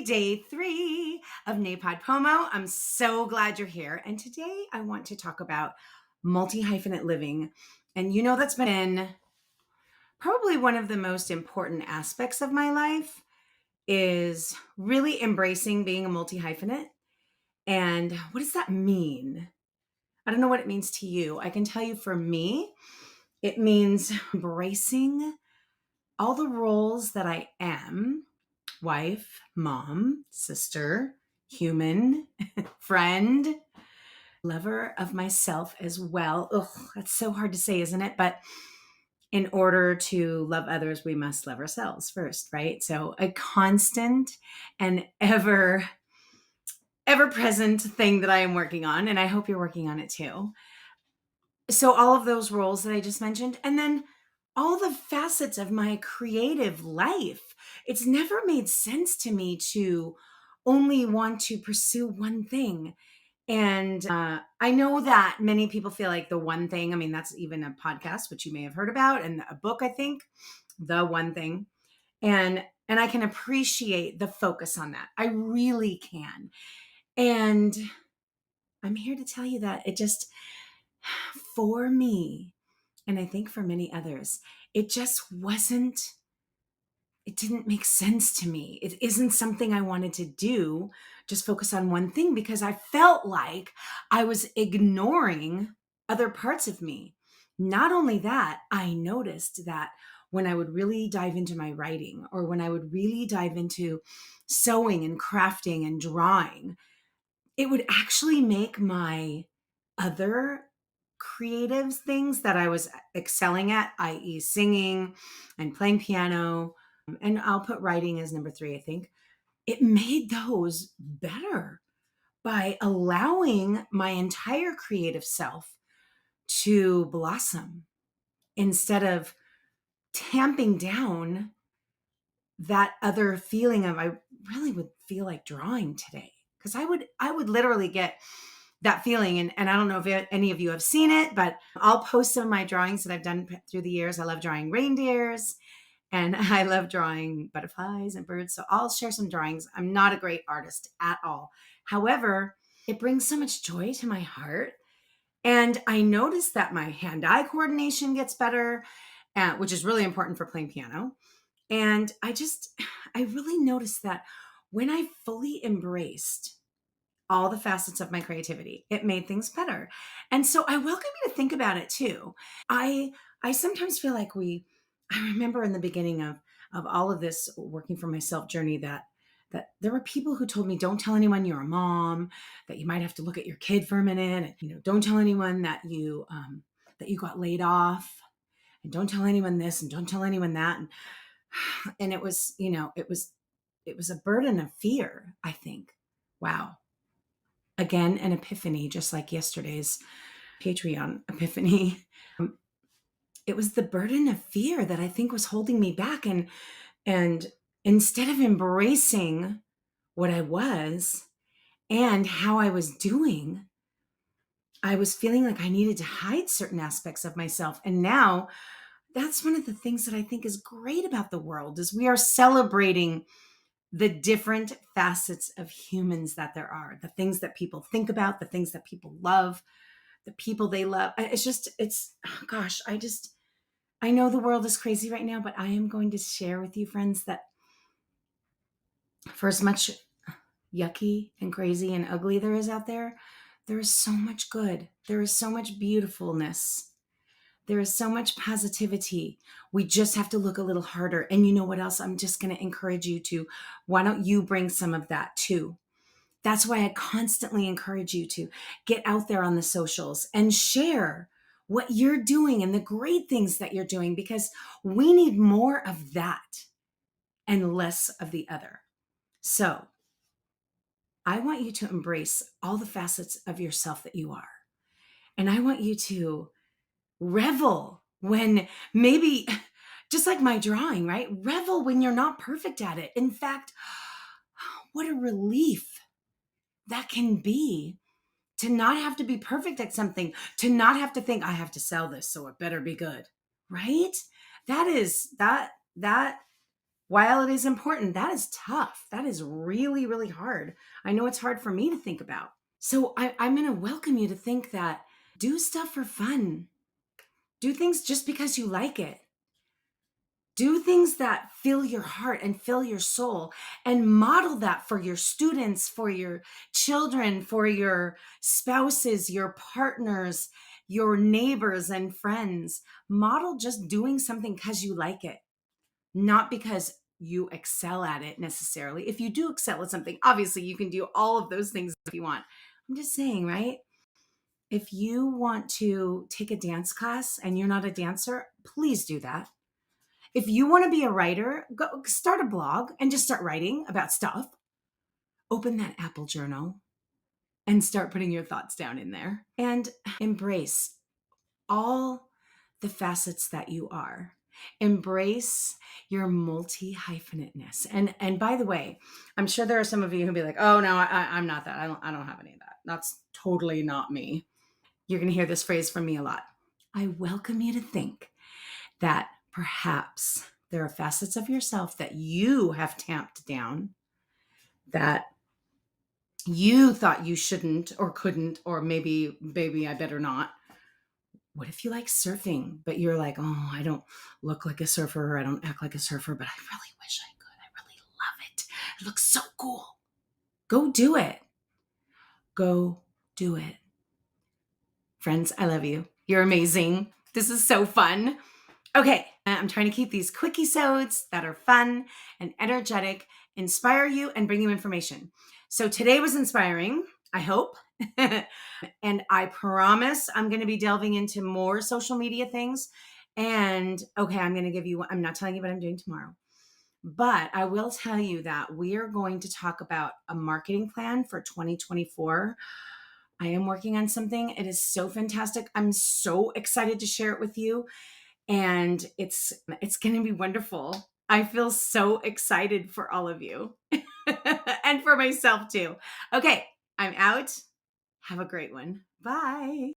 day 3 of NaPodPoMo. I'm so glad you're here. And today I want to talk about multi-hyphenate living. And that's been probably one of the most important aspects of my life is really embracing being a multi-hyphenate. And what does that mean? I don't know what it means to you. I can tell you for me, it means embracing all the roles that I am: wife, mom, sister, human, friend, lover of myself as well. Ugh, that's so hard to say, isn't it? But in order to love others, we must love ourselves first, right? So a constant and ever present thing that I am working on, and I hope you're working on it too. So all of those roles that I just mentioned, and then all the facets of my creative life. It's never made sense to me to only want to pursue one thing. And I know that many people feel like the one thing, I mean, that's even a podcast, which you may have heard about, and a book, I think, The One Thing. And I can appreciate the focus on that. I really can. And I'm here to tell you that it just, for me, and I think for many others, it didn't make sense to me. It isn't something I wanted to do, just focus on one thing, because I felt like I was ignoring other parts of me. Not only that, I noticed that when I would really dive into my writing, or when I would really dive into sewing and crafting and drawing, it would actually make my other creative things that I was excelling at, i.e. singing and playing piano, and I'll put writing as number 3, I think. It made those better by allowing my entire creative self to blossom instead of tamping down that other feeling of, I really would feel like drawing today. Because I would literally get that feeling. And I don't know if any of you have seen it, but I'll post some of my drawings that I've done through the years. I love drawing reindeers and I love drawing butterflies and birds. So I'll share some drawings. I'm not a great artist at all. However, it brings so much joy to my heart. And I notice that my hand-eye coordination gets better, which is really important for playing piano. And I really noticed that when I fully embraced all the facets of my creativity, it made things better. And so I welcome you to think about it too. I sometimes feel like I remember in the beginning of all of this working for myself journey that there were people who told me, don't tell anyone you're a mom, that you might have to look at your kid for a minute, and don't tell anyone that you got laid off, and don't tell anyone this, and don't tell anyone that. And it was, it was a burden of fear, I think. Wow. Again, an epiphany, just like yesterday's Patreon epiphany. It was the burden of fear that I think was holding me back. And instead of embracing what I was and how I was doing, I was feeling like I needed to hide certain aspects of myself. And now that's one of the things that I think is great about the world, is we are celebrating the different facets of humans that there are, the things that people think about, the things that people love, the people they love. I know the world is crazy right now, but I am going to share with you, friends, that for as much yucky and crazy and ugly there is out there, there is so much good. There is so much beautifulness. There is so much positivity. We just have to look a little harder. And you know what else? I'm just going to encourage you to, why don't you bring some of that too? That's why I constantly encourage you to get out there on the socials and share what you're doing and the great things that you're doing, because we need more of that and less of the other. So I want you to embrace all the facets of yourself that you are. And I want you to revel when maybe, just like my drawing, right? Revel when you're not perfect at it. In fact, what a relief that can be to not have to be perfect at something, to not have to think, I have to sell this, so it better be good, right? That While it is important, that is tough. That is really, really hard. I know it's hard for me to think about. So I'm going to welcome you to think that do stuff for fun. Do things just because you like it. Do things that fill your heart and fill your soul, and model that for your students, for your children, for your spouses, your partners, your neighbors and friends. Model just doing something because you like it, not because you excel at it necessarily. If you do excel at something, obviously you can do all of those things if you want. I'm just saying, right? If you want to take a dance class and you're not a dancer, please do that. If you want to be a writer, go start a blog and just start writing about stuff. Open that Apple journal and start putting your thoughts down in there and embrace all the facets that you are. Embrace your multi-hyphenateness. And by the way, I'm sure there are some of you who'll be like, oh no, I'm not that. I don't have any of that. That's totally not me. You're going to hear this phrase from me a lot. I welcome you to think that perhaps there are facets of yourself that you have tamped down, that you thought you shouldn't or couldn't, or maybe I better not. What if you like surfing, but you're like, oh, I don't look like a surfer, or I don't act like a surfer, but I really wish I could. I really love it. It looks so cool. Go do it. Go do it. Friends, I love you. You're amazing. This is so fun. Okay, I'm trying to keep these quickie-sodes that are fun and energetic, inspire you, and bring you information. So today was inspiring, I hope. And I promise I'm going to be delving into more social media things. And okay, I'm not telling you what I'm doing tomorrow, but I will tell you that we are going to talk about a marketing plan for 2024. I am working on something. It is so fantastic. I'm so excited to share it with you. And it's going to be wonderful. I feel so excited for all of you and for myself too. Okay, I'm out. Have a great one. Bye.